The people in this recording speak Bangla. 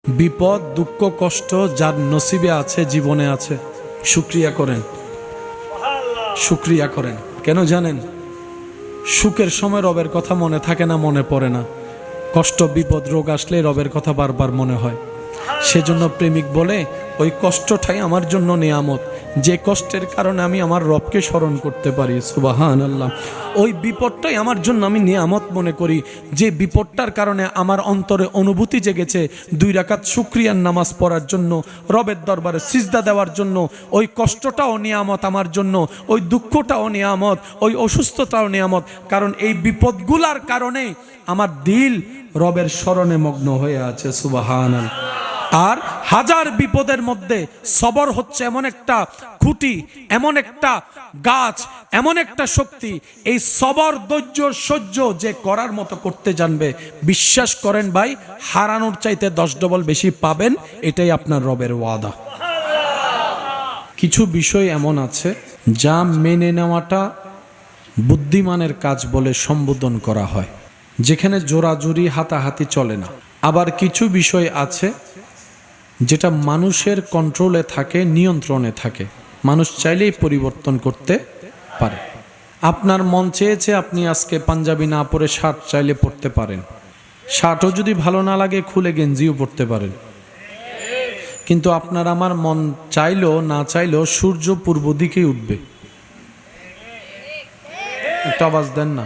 বিপদ দুঃখ কষ্ট যার নসিবে আছে, জীবনে আছে, শুকরিয়া করেন, শুকরিয়া করেন। কেন জানেন? সুখের সময় রবের কথা মনে থাকে না, মনে পড়ে না। কষ্ট বিপদ রোগ আসলে রবের কথা বারবার মনে হয়। সেজন্য প্রেমিক বলে ওই কষ্টটাই আমার জন্য নিয়ামত, যে কষ্টের কারণে আমি আমার রবকে স্মরণ করতে পারি। সুবহানাল্লাহ। ওই বিপদটাই আমার জন্য আমি নিয়ামত মনে করি, যে বিপদটার কারণে আমার অন্তরে অনুভূতি জেগেছে 2 রাকাত শুকরিয়ার নামাজ পড়ার জন্য, রবের দরবারে সিজদা দেওয়ার জন্য। ওই কষ্টটাও নিয়ামত আমার জন্য, ওই দুঃখটাও নিয়ামত, ওই অসুস্থতাও নিয়ামত। কারণ এই বিপদগুলার কারণে আমার দিল রবের স্মরণে মগ্ন হয়ে আছে। সুবহানাল্লাহ। আর হাজার বিপদের মধ্যে সবর হচ্ছে এমন একটা খুঁটি, এমন একটা গাছ, এমন একটা শক্তি। এই সবর ধৈর্য সহ্য যে করার মতো করতে জানবে, বিশ্বাস করেন ভাই, হারানোর চাইতে 10 ডবল বেশি পাবেন। এটাই আপনার রবের ওয়াদা। কিছু বিষয় এমন আছে যা মেনে নেওয়াটা বুদ্ধিমানের কাজ বলে সম্বোধন করা হয়, যেখানে জোরাজুরি হাতাহাতি চলে না। আবার কিছু বিষয় আছে যেটা মানুষের কন্ট্রোলে থাকে, নিয়ন্ত্রণে থাকে, মানুষ চাইলেই পরিবর্তন করতে পারে। আপনার মন চেয়েছে আপনি আজকে পাঞ্জাবি না পরে শার্ট চাইলে পরতে পারেন, শার্টও যদি ভালো না লাগে খুলে গেঞ্জিও পরতে পারেন। কিন্তু আপনার আমার মন চাইলেও না চাইলেও সূর্য পূর্ব দিকেই উঠবে। একটা আওয়াজ দেন না।